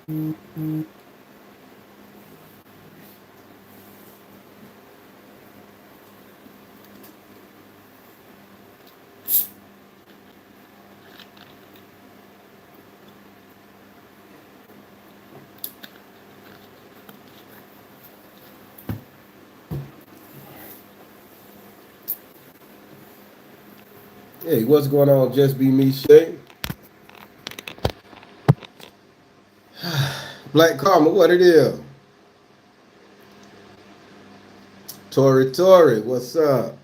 Hey, what's going on? Just be me, Shay. Black Karma, what it is? Tori, what's up?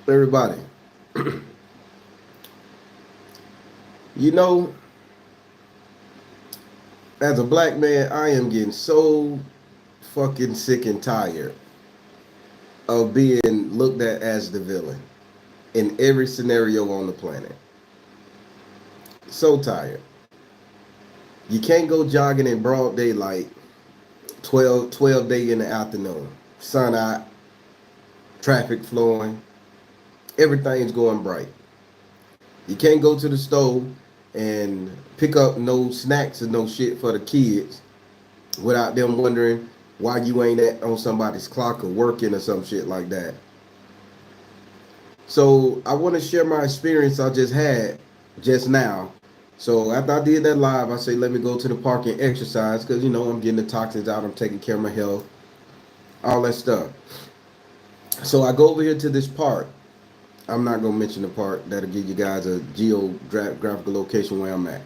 Everybody. You know, as a black man, I am getting so fucking sick and tired of being looked at as the villain in every scenario on the planet. So tired. You can't go jogging in broad daylight, 12 day in the afternoon. Sun out, traffic flowing, everything's going bright. You can't go to the store and pick up no snacks or no shit for the kids without them wondering why you ain't at on somebody's clock or working or some shit like that. So I want to share my experience I just had just now. So after I did that live, I say let me go to the park and exercise because I'm getting the toxins out, I'm taking care of my health, all that stuff. So I go over here to this park. I'm not gonna mention the park. That'll give you guys a geographical location where I'm at.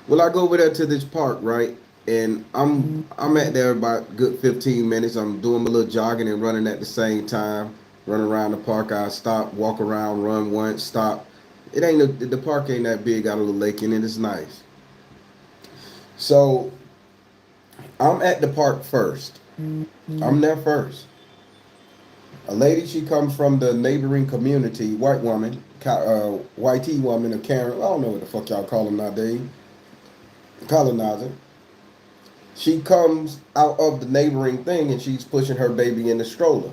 Well, I go over there to this park, right? And I'm at there about good 15 minutes. I'm doing my little jogging and running at the same time. Running around the park. I stop, walk around, run once, stop. It ain't the park ain't that big. Got a little lake in it. It's nice. So I'm at the park first. I'm there first. A lady, she comes from the neighboring community, white woman, white woman, or Karen, I don't know what the fuck y'all call them nowadays, colonizer. She comes out of the neighboring thing and she's pushing her baby in the stroller.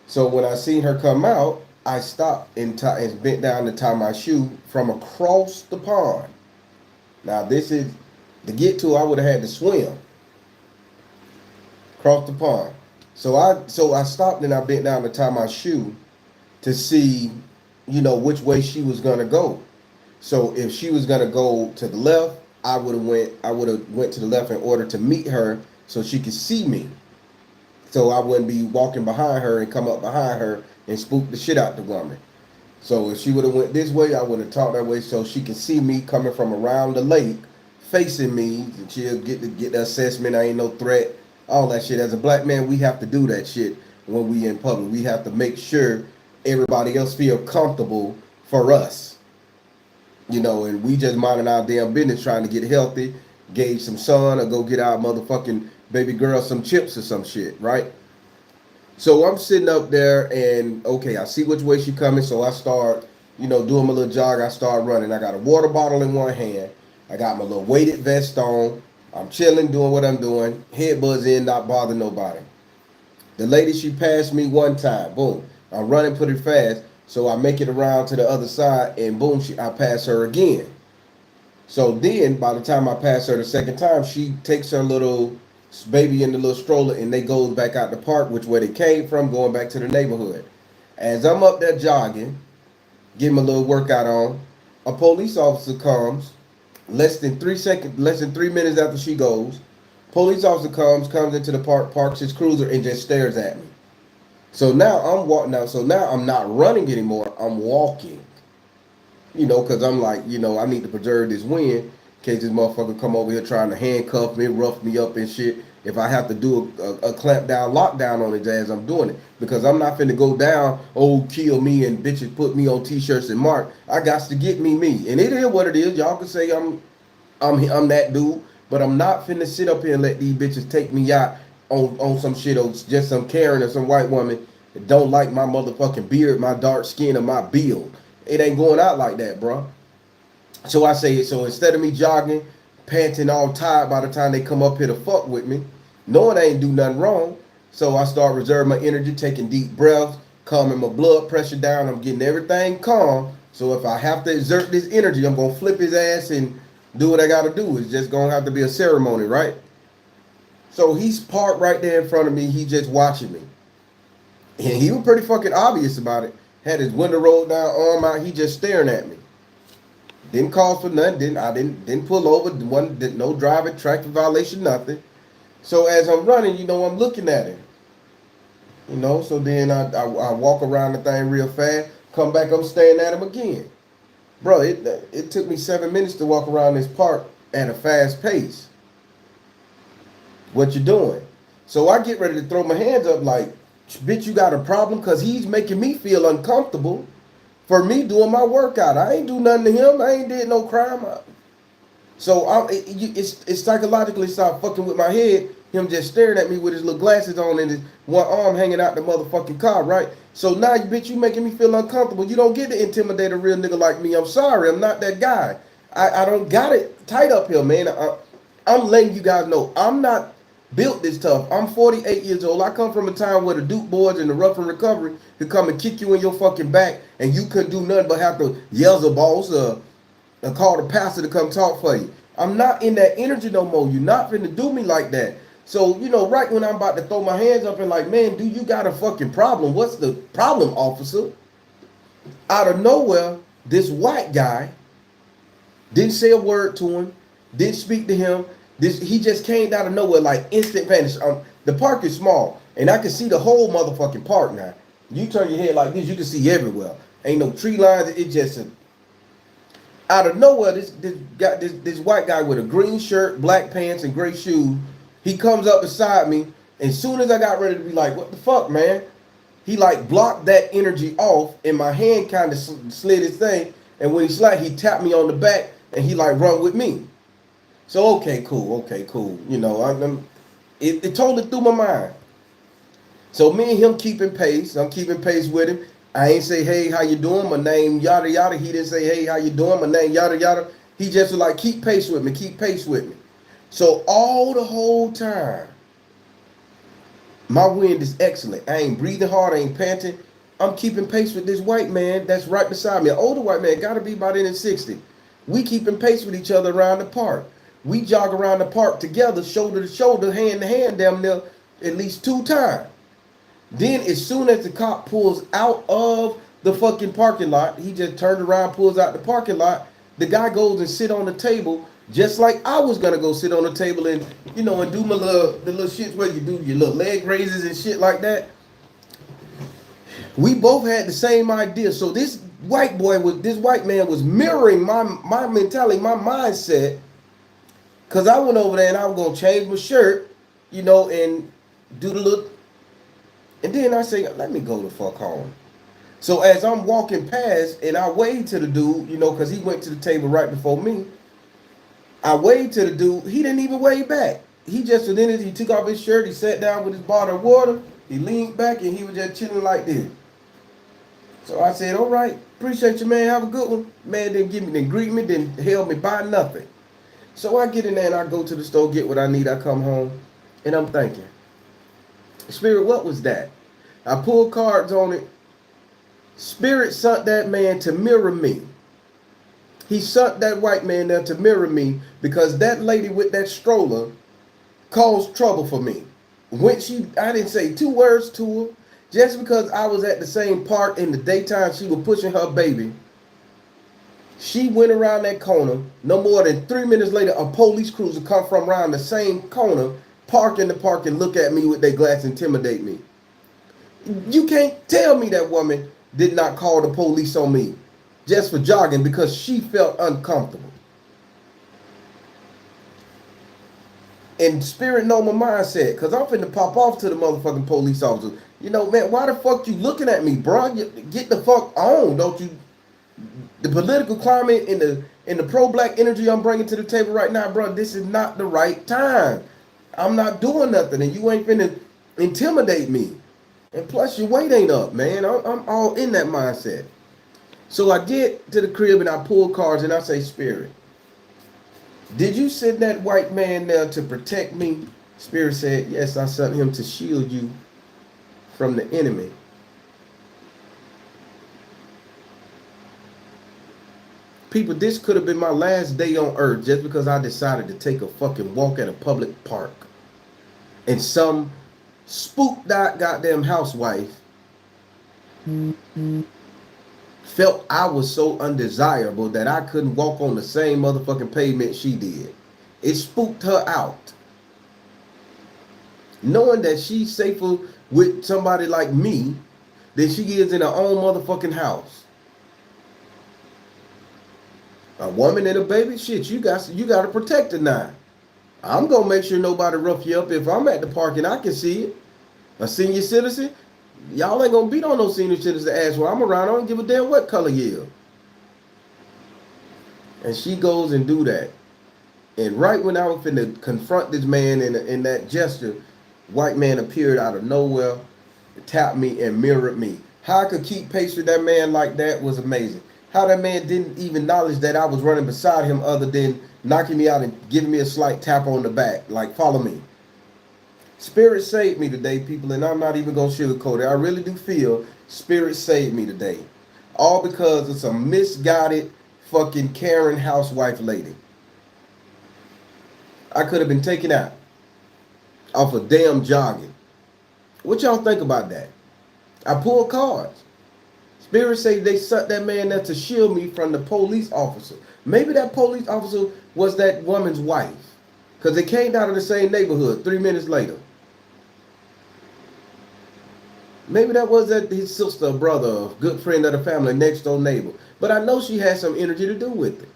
So when I seen her come out, I stopped and bent down to tie my shoe from across the pond. Now this is, to get to, I would have had to swim across the pond. So I stopped and I bent down to tie my shoe to see, which way she was gonna go. So if she was gonna go to the left, I would have went to the left in order to meet her so she could see me. So I wouldn't be walking behind her and come up behind her and spook the shit out the woman. So if she would have went this way, I would have talked that way so she can see me coming from around the lake, facing me, and she'll get the assessment. I ain't no threat. All that shit. As a black man, we have to do that shit when we in public. We have to make sure everybody else feel comfortable for us. And we just minding our damn business trying to get healthy, gauge some sun, or go get our motherfucking baby girl some chips or some shit, right? So I'm sitting up there and okay, I see which way she coming, so I start, doing my little jog. I start running. I got a water bottle in one hand. I got my little weighted vest on. I'm chilling, doing what I'm doing. Head buzz in, not bother nobody. The lady, she passed me one time. Boom. I'm running pretty fast. So I make it around to the other side and boom, I pass her again. So then by the time I pass her the second time, she takes her little baby in the little stroller and they goes back out the park, which where they came from, going back to the neighborhood. As I'm up there jogging, getting my little workout on, a police officer comes less than 3 minutes after she goes. Police officer comes into the park, parks his cruiser, and just stares at me. So now I'm walking out. So now I'm not running anymore. I'm walking. Because I'm like, I need to preserve this win in case this motherfucker come over here trying to handcuff me, rough me up and shit. If I have to do a clamp down, lockdown on his ass, I'm doing it. Because I'm not finna go down, kill me and bitches put me on t-shirts and mark. I got to get me. And it is what it is. Y'all can say I'm that dude, but I'm not finna sit up here and let these bitches take me out on some shit or just some Karen or some white woman that don't like my motherfucking beard, my dark skin, or my build. It ain't going out like that, bro. So I say, so instead of me jogging, panting all tired by the time they come up here to fuck with me, knowing I ain't do nothing wrong, so I start reserving my energy, taking deep breaths, calming my blood pressure down. I'm getting everything calm So if I have to exert this energy, I'm gonna flip his ass and do what I gotta do. It's just gonna have to be a ceremony, right? So he's parked right there in front of me. He just watching me, and he was pretty fucking obvious about it. Had his window rolled down, arm out. He just staring at me. Didn't call for nothing. Didn't pull over. Didn't no driving, traffic violation, nothing. So as I'm running, I'm looking at him. So then I walk around the thing real fast. Come back, I'm staring at him again. Bro, it took me 7 minutes to walk around this park at a fast pace. What you doing? So I get ready to throw my hands up like, bitch, you got a problem? Because he's making me feel uncomfortable for me doing my workout. I ain't do nothing to him. I ain't did no crime. So it's psychologically start fucking with my head. Him just staring at me with his little glasses on and his one arm hanging out the motherfucking car, right? So now, bitch, you making me feel uncomfortable. You don't get to intimidate a real nigga like me. I'm sorry. I'm not that guy. I don't got it tight up here, man. I'm letting you guys know I'm not built this tough. I'm 48 years old. I come from a time where the Duke boys and the rough and recovery could come and kick you in your fucking back and you couldn't do nothing but have to yell the boss and call the pastor to come talk for you. I'm not in that energy no more. You're not finna do me like that. So, right when I'm about to throw my hands up and like, man, do you got a fucking problem? What's the problem, officer? Out of nowhere, this white guy didn't say a word to him, didn't speak to him. He just came out of nowhere like instant vanish. The park is small, and I can see the whole motherfucking park now. You turn your head like this, you can see everywhere. Ain't no tree lines. It just out of nowhere, this white guy with a green shirt, black pants, and gray shoes. He comes up beside me, and as soon as I got ready to be like, what the fuck, man? He like blocked that energy off, and my hand kind of slid his thing, and when he slid, he tapped me on the back, and he like run with me. So okay, cool. It totally threw my mind. So me and him keeping pace. I'm keeping pace with him. I ain't say, hey, how you doing? My name, yada, yada. He didn't say, hey, how you doing? My name, yada, yada. He just was like, keep pace with me, keep pace with me. So all the whole time, my wind is excellent. I ain't breathing hard, I ain't panting. I'm keeping pace with this white man that's right beside me. An older white man, gotta be about in his 60s. We keeping pace with each other around the park. We jog around the park together, shoulder to shoulder, hand to hand, damn near at least 2 times. Then as soon as the cop pulls out of the fucking parking lot, he just turned around, pulls out the parking lot. The guy goes and sit on the table, just like I was gonna go sit on the table and and do the little shit where you do your little leg raises and shit like that. We both had the same idea. So this white man was mirroring my mentality, my mindset. Cause I went over there and I was gonna change my shirt, and do the little, and then I say, let me go the fuck home. So as I'm walking past and I waved to the dude, cause he went to the table right before me. I waved to the dude. He didn't even wave back. He just he took off his shirt. He sat down with his bottle of water. He leaned back and he was just chilling like this. So I said, all right, appreciate you, man. Have a good one. Man didn't greet me, didn't help me buy nothing. So I get in there and I go to the store, get what I need. I come home and I'm thinking, Spirit, what was that? I pulled cards on it. Spirit sent that man to mirror me. He sent that white man there to mirror me because that lady with that stroller caused trouble for me. I didn't say 2 words to her. Just because I was at the same park in the daytime, she was pushing her baby. She went around that corner. No more than 3 minutes later, a police cruiser come from around the same corner, park in the park and look at me with their glass, intimidate me. You can't tell me that woman did not call the police on me just for jogging because she felt uncomfortable. And Spirit know my mindset, because I'm finna pop off to the motherfucking police officer. Man, why the fuck you looking at me, bro? Get the fuck on, don't you? The political climate and the pro-black energy I'm bringing to the table right now, bro, this is not the right time. I'm not doing nothing, and you ain't finna intimidate me. And plus, your weight ain't up, man. I'm all in that mindset. So I get to the crib and I pull cards and I say, Spirit, did you send that white man there to protect me? Spirit said, yes, I sent him to shield you from the enemy. People, this could have been my last day on earth just because I decided to take a fucking walk at a public park. And some spooked out goddamn housewife felt I was so undesirable that I couldn't walk on the same motherfucking pavement she did. It spooked her out. Knowing that she's safer with somebody like me than she is in her own motherfucking house. A woman and a baby, shit, you got to protect her now. I'm gonna make sure nobody rough you up if I'm at the park and I can see it. A senior citizen, y'all ain't gonna beat on no senior citizen ass while I'm around. I don't give a damn what color you are. And she goes and do that. And right when I was finna confront this man in that gesture, white man appeared out of nowhere, tapped me and mirrored me. How I could keep pace with that man like that was amazing. How that man didn't even acknowledge that I was running beside him other than knocking me out and giving me a slight tap on the back, like, follow me. Spirit saved me today, people, and I'm not even going to sugarcoat it. I really do feel Spirit saved me today. All because of some misguided fucking Karen housewife lady. I could have been taken out off of damn jogging. What y'all think about that? I pulled cards. Spirit say they sent that man there to shield me from the police officer. Maybe that police officer was that woman's wife. Because they came out of the same neighborhood 3 minutes later. Maybe that was that his sister or brother, good friend of the family, next door neighbor. But I know she had some energy to do with it.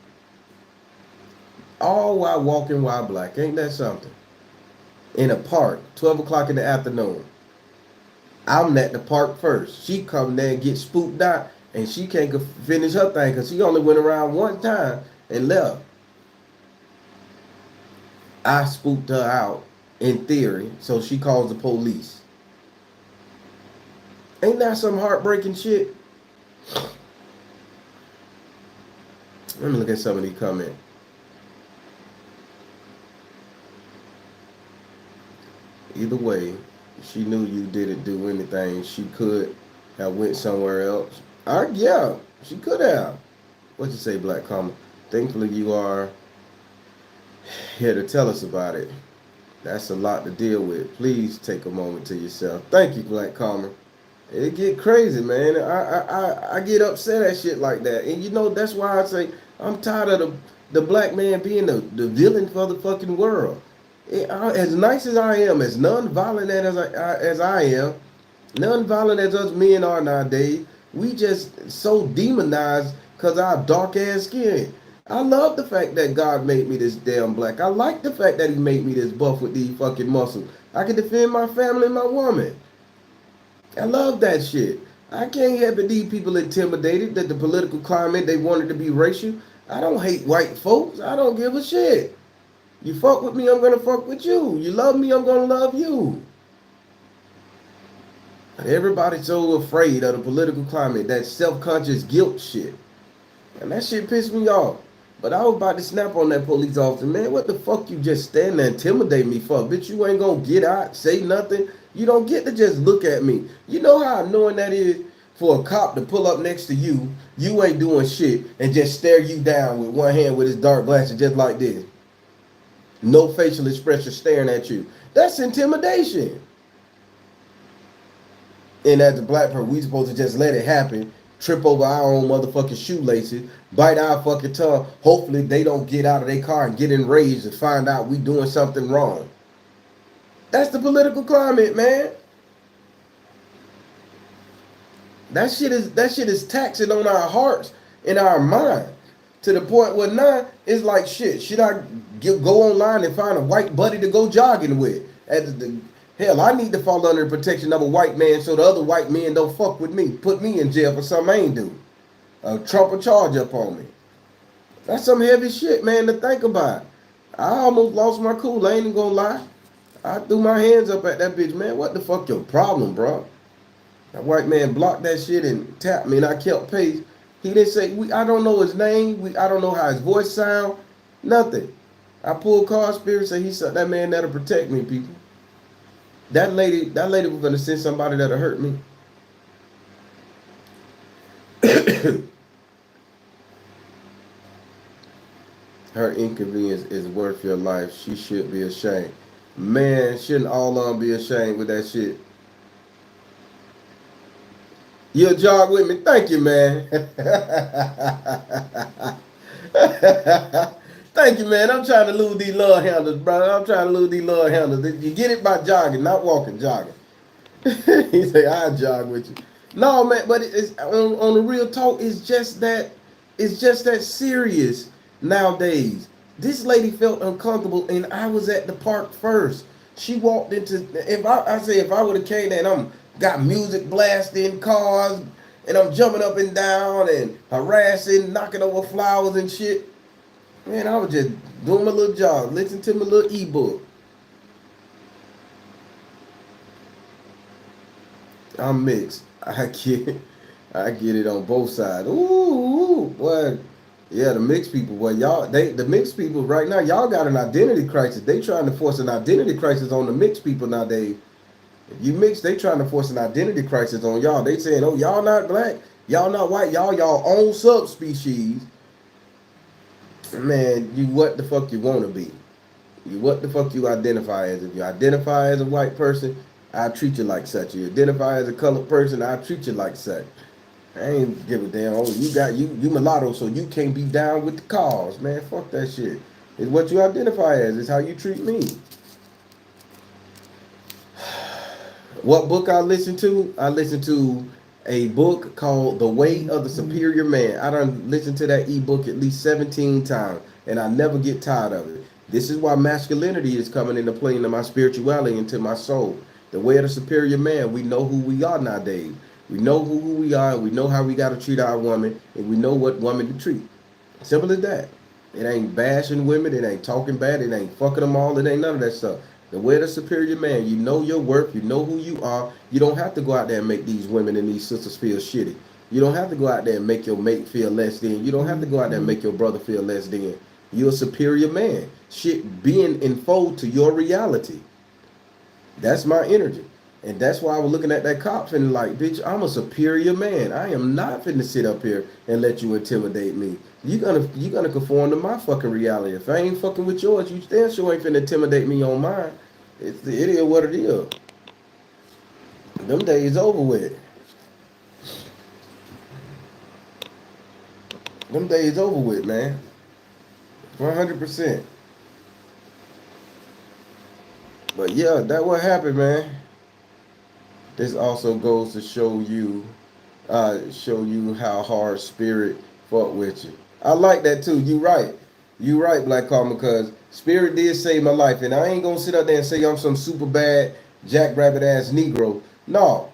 All while walking while black. Ain't that something? In a park, 12 o'clock in the afternoon. I'm at the park first. She come there and get spooked out, and she can't finish her thing because she only went around one time and left. I spooked her out, in theory, so she calls the police. Ain't that some heartbreaking shit? Let me look at some of these comments. Either way, she knew you didn't do anything. She could have went somewhere else. Yeah, she could have. What you say, Black Comma? Thankfully you are here to tell us about it. That's a lot to deal with. Please take a moment to yourself. Thank you, Black Comma. It get crazy, man. I get upset at shit like that. And you know, that's why I say I'm tired of the black man being the villain for the fucking world. As nice as I am, as non-violent as I am, non-violent as us men are nowadays, we just so demonized because our dark ass skin. I love the fact that God made me this damn black. I like the fact that he made me this buff with these fucking muscles. I can defend my family and my woman. I love that shit. I can't have these people intimidated that the political climate, they wanted to be racial. I don't hate white folks. I don't give a shit. You fuck with me, I'm gonna fuck with you. You love me, I'm gonna love you. And everybody's so afraid of the political climate, that self-conscious guilt shit. And that shit pissed me off. But I was about to snap on that police officer. Man, what the fuck you just stand there and intimidate me for? Bitch, you ain't gonna get out, say nothing. You don't get to just look at me. You know how annoying that is for a cop to pull up next to you, you ain't doing shit, and just stare you down with one hand with his dark glasses just like this. No facial expression staring at you. That's intimidation. And as a black person, we supposed to just let it happen, trip over our own motherfucking shoelaces, bite our fucking tongue. Hopefully they don't get out of their car and get enraged and find out we doing something wrong. That's the political climate, man. That shit is taxing on our hearts and our mind to the point where now it's like, shit, should I go online and find a white buddy to go jogging with? Hell, I need to fall under the protection of a white man so the other white men don't fuck with me, put me in jail for something I ain't do. Trump a charge up on me. That's some heavy shit, man, to think about. I almost lost my cool, I ain't even gonna lie. I threw my hands up at that bitch, man. What the fuck your problem, bro? That white man blocked that shit and tapped me, and I kept pace. He didn't say, I don't know his name. I don't know how his voice sound. Nothing. I pulled car spirit, say he said that man that'll protect me, people. That lady was gonna send somebody that'll hurt me. Her inconvenience is worth your life. She should be ashamed. Man, shouldn't all of them be ashamed with that shit? You'll jog with me? Thank you, man. Thank you, man. I'm trying to lose these love handles, bro. I'm trying to lose these love handles. You get it by jogging, not walking, jogging. He say, I jog with you. No, man, but it's on the real talk, it's just that serious nowadays. This lady felt uncomfortable and I was at the park first. She walked into if I would have came there and I'm got music blasting, cars, and I'm jumping up and down and harassing, knocking over flowers and shit. Man, I was just doing my little jog, listening to my little ebook. I'm mixed. I get it on both sides. Ooh, boy. Yeah, the mixed people, boy, the mixed people right now, y'all got an identity crisis. They trying to force an identity crisis on the mixed people nowadays. If you mix, they trying to force an identity crisis on y'all. They saying, oh, y'all not black, y'all not white, y'all own subspecies. Man, you what the fuck you want to be? You what the fuck you identify as? If you identify as a white person, I treat you like such. You identify as a colored person, I treat you like such. I ain't give a damn. Oh, you mulatto, so you can't be down with the cause, man. Fuck that shit. It's what you identify as. It's how you treat me. What book I listen to? I listen to a book called The Way of the Superior Man. I done listened to that ebook at least 17 times, and I never get tired of it. This is why masculinity is coming into play into my spirituality, into my soul. The way of the superior man. We know who we are nowadays. We know who we are. We know how we got to treat our woman, and we know what woman to treat. Simple as that. It ain't bashing women. It ain't talking bad. It ain't fucking them all. It ain't none of that stuff. The way of the superior man. You know your worth. You know who you are. You don't have to go out there and make these women and these sisters feel shitty. You don't have to go out there and make your mate feel less than. You don't have to go out there and make your brother feel less than. You're a superior man. Shit being enfolded to your reality. That's my energy. And that's why I was looking at that cop and like, bitch, I'm a superior man. I am not finna sit up here and let you intimidate me. You gonna conform to my fucking reality. If I ain't fucking with yours, you damn sure ain't finna intimidate me on mine. It is what it is. Them days over with. Them days over with, man. 100%. But yeah, that what happened, man. This also goes to show you how hard spirit fought with you. I like that too. You right. You right, Black Karma, because spirit did save my life. And I ain't gonna sit up there and say I'm some super bad jackrabbit ass Negro. No.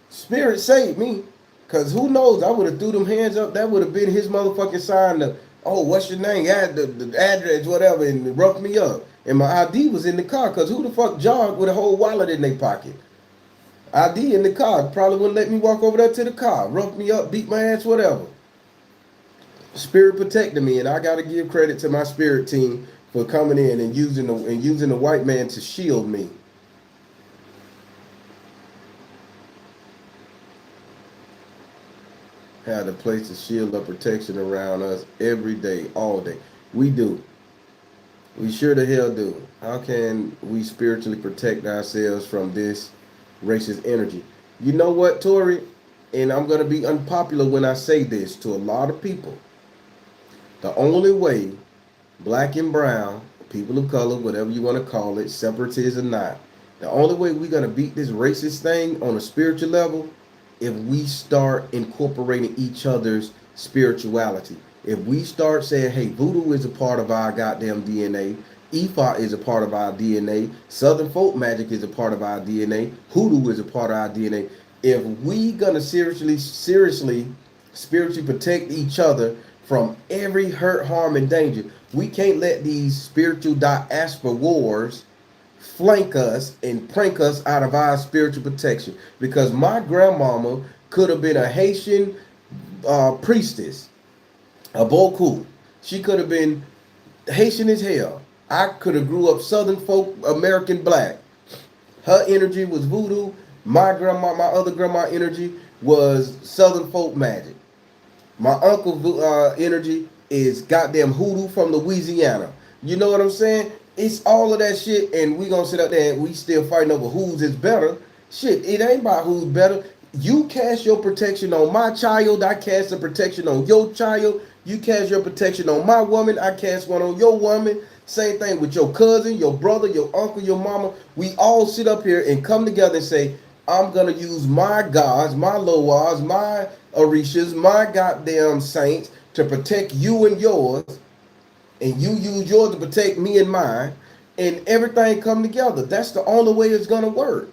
Spirit saved me. Cause who knows? I would have threw them hands up. That would have been his motherfucking sign to, oh, what's your name? Add the address, whatever, and rough me up. And my ID was in the car. Cause who the fuck jogged with a whole wallet in their pocket? ID in the car. Probably wouldn't let me walk over there to the car. Rough me up, beat my ass, whatever. Spirit protected me, and I gotta give credit to my spirit team for coming in and using the white man to shield me. Had a place to shield of protection around us every day, all day. We do. We sure the hell do. How can we spiritually protect ourselves from this racist energy? You know what, Tori? And I'm going to be unpopular when I say this to a lot of people. The only way black and brown, people of color, whatever you want to call it, separatists or not, the only way we're going to beat this racist thing on a spiritual level, if we start incorporating each other's spirituality. If we start saying, hey, voodoo is a part of our goddamn DNA, Ifa is a part of our DNA, Southern folk magic is a part of our DNA, hoodoo is a part of our DNA. If we gonna seriously, spiritually protect each other from every hurt, harm, and danger, we can't let these spiritual diaspora wars flank us and prank us out of our spiritual protection. Because my grandmama could have been a Haitian priestess, a Boku. She could have been Haitian as hell. I could have grew up Southern folk, American black. Her energy was voodoo. My other grandma energy was Southern folk magic. My uncle energy is goddamn hoodoo from Louisiana. You know what I'm saying? It's all of that shit, and we gonna sit up there and we still fighting over whose is better. Shit, it ain't about who's better. You cast your protection on my child, I cast the protection on your child. You cast your protection on my woman, I cast one on your woman. Same thing with your cousin, your brother, your uncle, your mama. We all sit up here and come together and say, I'm gonna use my gods, my Loas, my Orishas, my goddamn saints to protect you and yours, and you use yours to protect me and mine, and everything come together. That's the only way it's gonna work.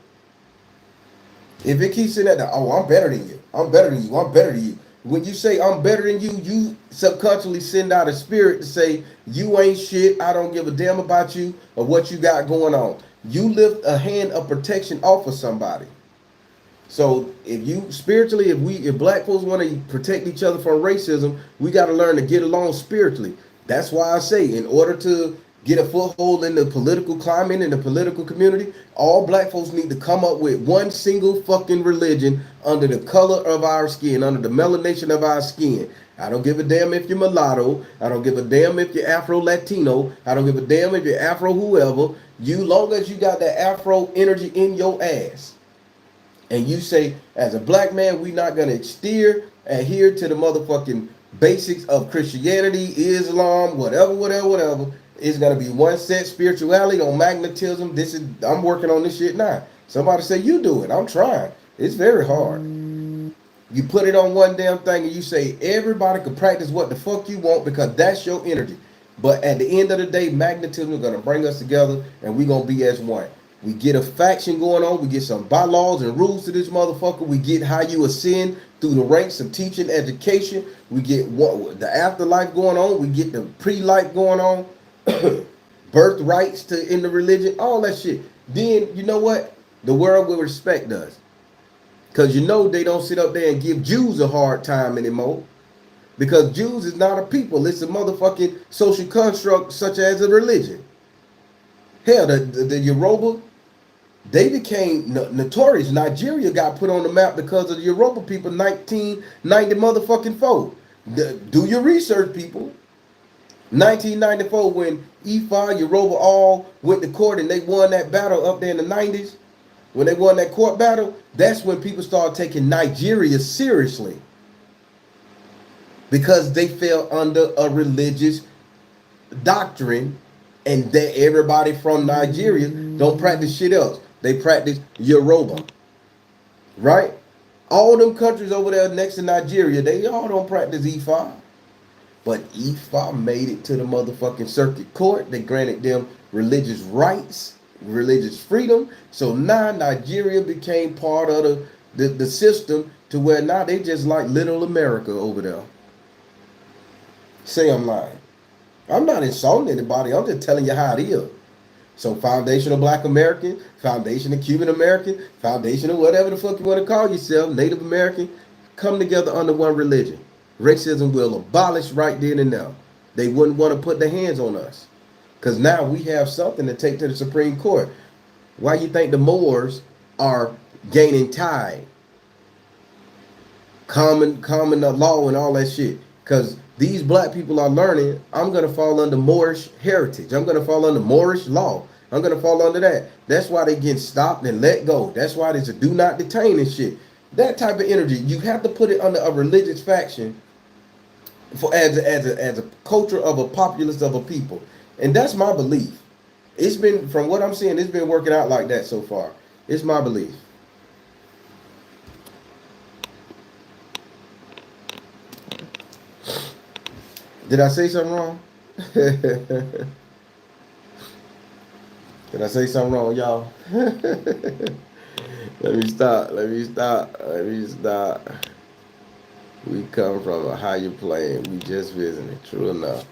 If it keeps saying that, oh, I'm better than you, I'm better than you, I'm better than you. When you say I'm better than you, you subconsciously send out a spirit to say you ain't shit. I don't give a damn about you or what you got going on. You lift a hand of protection off of somebody. So if you spiritually, if black folks want to protect each other from racism, we got to learn to get along spiritually. That's why I say, in order to get a foothold in the political climate, in the political community, all black folks need to come up with one single fucking religion under the color of our skin, under the melanation of our skin. I don't give a damn if you're mulatto. I don't give a damn if you're Afro-Latino. I don't give a damn if you're Afro whoever. You, long as you got that Afro energy in your ass, and you say, as a black man, we not gonna adhere to the motherfucking basics of Christianity, Islam, whatever. It's gonna be one set spirituality on magnetism. I'm working on this shit now. Somebody say you do it. I'm trying. It's very hard. You put it on one damn thing and you say everybody can practice what the fuck you want because that's your energy. But at the end of the day, magnetism is gonna bring us together and we gonna be as one. We get a faction going on. We get some bylaws and rules to this motherfucker. We get how you ascend through the ranks of teaching, education. We get what the afterlife going on. We get the pre-life going on. Birthrights to in the religion, all that shit. Then you know what? The world will respect us. Because you know they don't sit up there and give Jews a hard time anymore. Because Jews is not a people. It's a motherfucking social construct such as a religion. Hell, the Yoruba, they became notorious. Nigeria got put on the map because of the Yoruba people 1990 motherfucking 4. Do your research, people. 1994 when Ifa, Yoruba all went to court and they won that battle up there in the 90s. When they won that court battle, that's when people started taking Nigeria seriously. Because they fell under a religious doctrine, and that everybody from Nigeria don't practice shit else. They practice Yoruba. Right? All them countries over there next to Nigeria, they all don't practice Ifa. But Ifa made it to the motherfucking circuit court. They granted them religious rights, religious freedom. So now Nigeria became part of the system to where now they just like little America over there. Say I'm lying. I'm not insulting anybody. I'm just telling you how it is. So foundational Black American, foundational Cuban American, foundational whatever the fuck you want to call yourself, Native American, come together under one religion. Racism will abolish right then and now. They wouldn't want to put their hands on us. Because now we have something to take to the Supreme Court. Why you think the Moors are gaining tide? Common law and all that shit. Because these black people are learning, I'm going to fall under Moorish heritage. I'm going to fall under Moorish law. I'm going to fall under that. That's why they get stopped and let go. That's why there's a do not detain and shit. That type of energy, you have to put it under a religious faction for as a culture of a populace of a people. And that's my belief. It's been, from what I'm seeing, it's been working out like that so far. It's my belief. Did I say something wrong? Did I say something wrong, y'all? Let me stop. We come from a higher plane. We just visiting. True enough.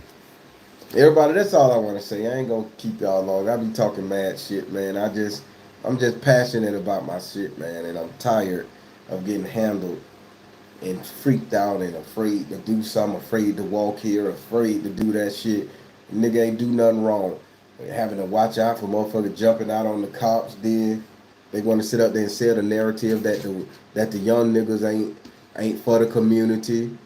Everybody, that's all I want to say. I ain't gonna keep y'all long. I be talking mad shit, man. I'm just passionate about my shit, man, and I'm tired of getting handled and freaked out and afraid to do something, afraid to walk here, afraid to do that shit. Nigga ain't do nothing wrong. Having to watch out for motherfuckers jumping out on the cops. Then they want to sit up there and sell the narrative that the young niggas ain't for the community.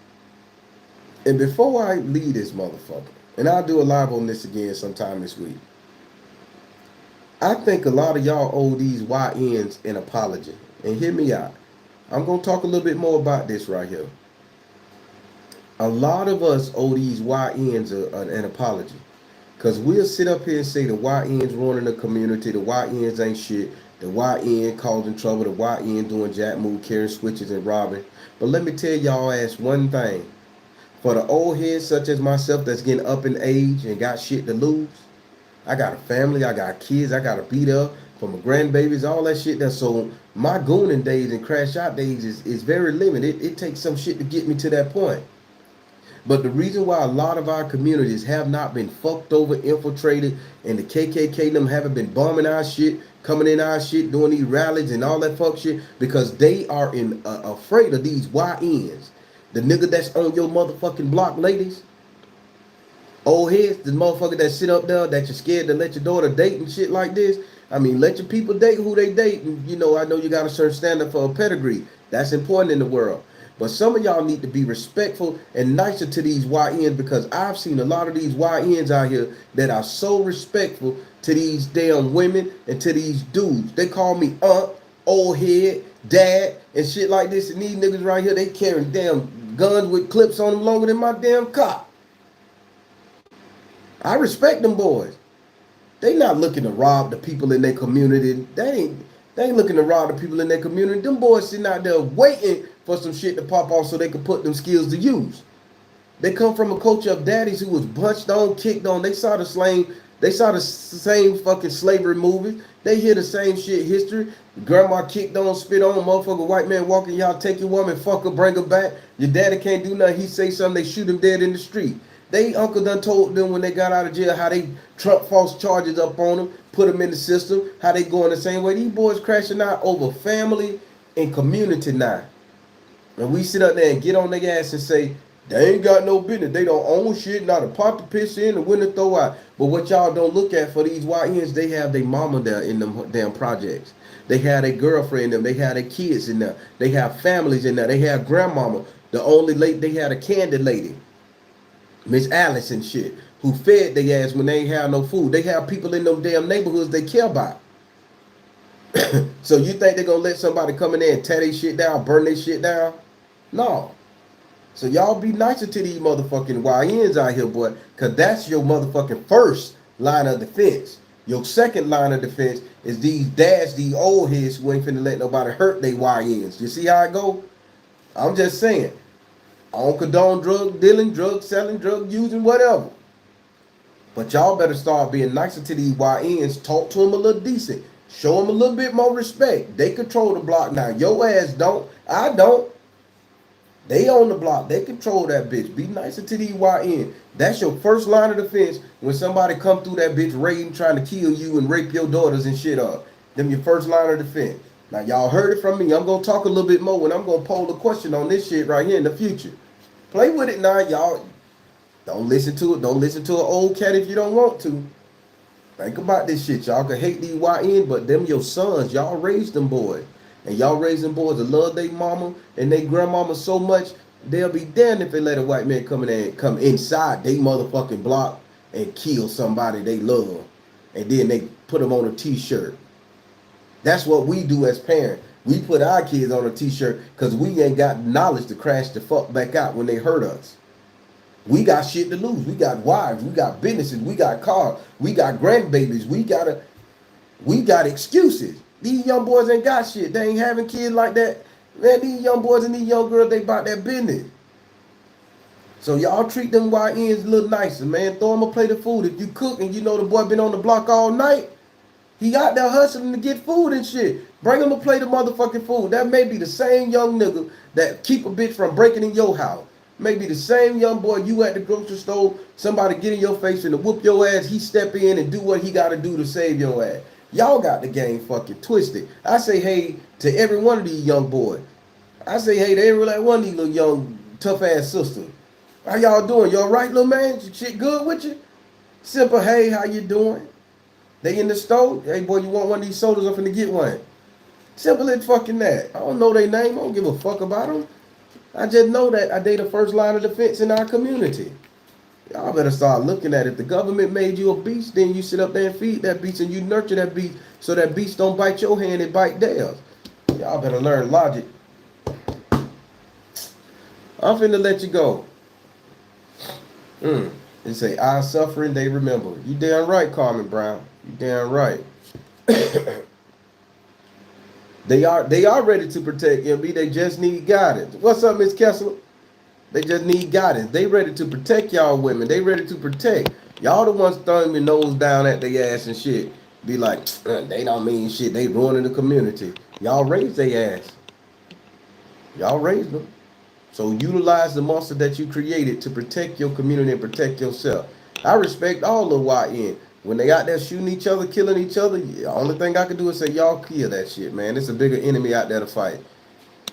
And before I leave this motherfucker, and I'll do a live on this again sometime this week, I think a lot of y'all owe these YNs an apology. And hear me out. I'm going to talk a little bit more about this right here. A lot of us owe these YNs an apology. Because we'll sit up here and say the YNs running the community, the YNs ain't shit, the YN causing trouble, the YN doing jack move, carrying switches and robbing. But let me tell y'all ass one thing. For the old heads such as myself that's getting up in age and got shit to lose, I got a family, I got kids, I got to beat up for my grandbabies, all that shit. So my gooning days and crash out days is very limited. It takes some shit to get me to that point. But the reason why a lot of our communities have not been fucked over, infiltrated, and the KKK them haven't been bombing our shit, coming in our shit, doing these rallies and all that fuck shit, because they are afraid of these YNs. The nigga that's on your motherfucking block, ladies. Old heads, the motherfucker that sit up there that you're scared to let your daughter date and shit like this. I mean, let your people date who they date. And, I know you got a certain standard for a pedigree. That's important in the world. But some of y'all need to be respectful and nicer to these YNs, because I've seen a lot of these YNs out here that are so respectful to these damn women and to these dudes. They call me aunt, old head, dad, and shit like this. And these niggas right here, they carrying damn guns with clips on them longer than my damn cock. I respect them boys. They not looking to rob the people in their community. They ain't looking to rob the people in their community. Them boys sitting out there waiting for some shit to pop off so they can put them skills to use. They come from a culture of daddies who was punched on, kicked on. They saw the same fucking slavery movies. They hear the same shit history. Grandma kicked on, spit on, motherfucker, white man walking, y'all take your woman, fuck her, bring her back. Your daddy can't do nothing. He say something, they shoot him dead in the street. They uncle done told them when they got out of jail how they trumped false charges up on them, put them in the system, how they going the same way. These boys crashing out over family and community now. And we sit up there and get on their ass and say, they ain't got no business. They don't own shit, not a pot to piss in and when to throw out. But what y'all don't look at for these YNs, they have their mama there in them damn projects. They have their girlfriend in them. They have their kids in there. They have families in there. They have grandmama. The only lady, they had a candy lady, Miss Alice and shit, who fed their ass when they ain't have no food. They have people in them damn neighborhoods they care about. So you think they're going to let somebody come in there and tear their shit down, burn their shit down? No. So y'all be nicer to these motherfucking YNs out here, boy, because that's your motherfucking first line of defense. Your second line of defense is these dads, these old heads who ain't finna let nobody hurt they YNs. You see how it go? I'm just saying. I don't condone drug dealing, drug selling, drug using, whatever. But y'all better start being nicer to these YNs. Talk to them a little decent. Show them a little bit more respect. They control the block now. Your ass don't. I don't. They own the block. They control that bitch. Be nicer to these YN. That's your first line of defense when somebody come through that bitch raiding, trying to kill you and rape your daughters and shit up. Them your first line of defense. Now y'all heard it from me. I'm gonna talk a little bit more when I'm gonna poll a question on this shit right here in the future. Play with it now, y'all. Don't listen to it. Don't listen to an old cat if you don't want to. Think about this shit. Y'all can hate these YN, but them your sons. Y'all raised them boys. And y'all raised them boys to love their mama and their grandmama so much, they'll be damned if they let a white man come in there and come inside they motherfucking block and kill somebody they love. And then they put them on a t-shirt. That's what we do as parents. We put our kids on a t-shirt because we ain't got knowledge to crash the fuck back out when they hurt us. We got shit to lose. We got wives. We got businesses. We got cars. We got grandbabies. We got excuses. These young boys ain't got shit. They ain't having kids like that. Man, these young boys and these young girls, they about that business. So y'all treat them YNs a little nicer, man. Throw them a plate of food. If you cook and you know the boy been on the block all night, he out there hustling to get food and shit. Bring him a plate of motherfucking food. That may be the same young nigga that keep a bitch from breaking in your house. Maybe the same young boy you at the grocery store, somebody get in your face and to whoop your ass, he step in and do what he got to do to save your ass. Y'all got the game fucking twisted. I say hey to every one of these young boys. I say hey to every like one of these little young tough ass sisters. How y'all doing? Y'all right, little man? Shit good with you? Simple, hey, how you doing? They in the store? Hey boy, you want one of these sodas? I'm finna get one. Simple as fucking that. I don't know their name. I don't give a fuck about them. I just know that they the first line of defense in our community. Y'all better start looking at it. The government made you a beast, then you sit up there and feed that beast and you nurture that beast so that beast don't bite your hand and bite theirs. Y'all better learn logic. I'm finna let you go. They say, our suffering, they remember. You damn right, Carmen Brown. You damn right. They are ready to protect MB. They just need guidance. What's up, Miss Kessler? They just need guidance. They ready to protect y'all women. They ready to protect. Y'all the ones throwing your nose down at their ass and shit. Be like, they don't mean shit. They ruining the community. Y'all raised their ass. Y'all raised them. So utilize the monster that you created to protect your community and protect yourself. I respect all the YN. When they out there shooting each other, killing each other, the only thing I can do is say, y'all kill that shit, man. It's a bigger enemy out there to fight.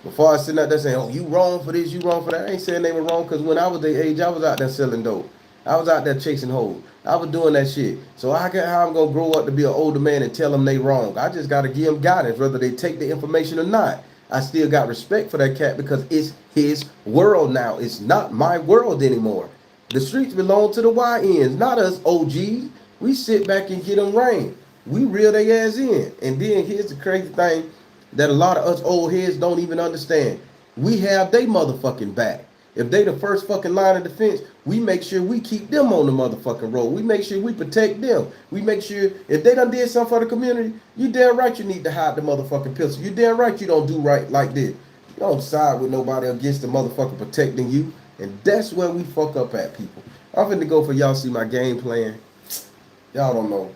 Before I sitting out there saying, oh, you wrong for this, you wrong for that. I ain't saying they were wrong because when I was their age, I was out there selling dope. I was out there chasing hoes. I was doing that shit. So how I'm going to grow up to be an older man and tell them they wrong? I just got to give them guidance, whether they take the information or not. I still got respect for that cat because it's his world now. It's not my world anymore. The streets belong to the YNs, not us OGs. We sit back and get them rain. We reel their ass in. And then here's the crazy thing that a lot of us old heads don't even understand. We have they motherfucking back. If they the first fucking line of defense, we make sure we keep them on the motherfucking road. We make sure we protect them. We make sure if they done did something for the community, you damn right you need to hide the motherfucking pistol. You damn right you don't do right like this. You don't side with nobody against the motherfucker protecting you. And that's where we fuck up at, people. I'm finna go for y'all see my game plan. Y'all don't know.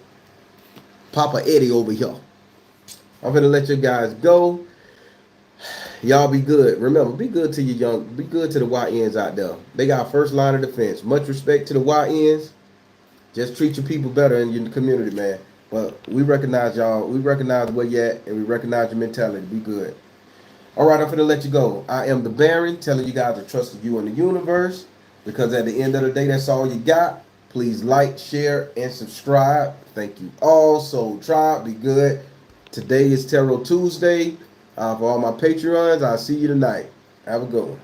Papa Eddie over here. I'm gonna let you guys go. Y'all be good. Remember, be good to your young, be good to the YNs out there. They got first line of defense. Much respect to the YNs. Just treat your people better in your community, man. But we recognize y'all. We recognize where you at, and we recognize your mentality. Be good. All right, I'm gonna let you go. I am the Baron, telling you guys to trust you in the universe, because at the end of the day, that's all you got. Please like, share, and subscribe. Thank you all. So try, be good. Today is Tarot Tuesday. For all my Patreons, I'll see you tonight. Have a good one.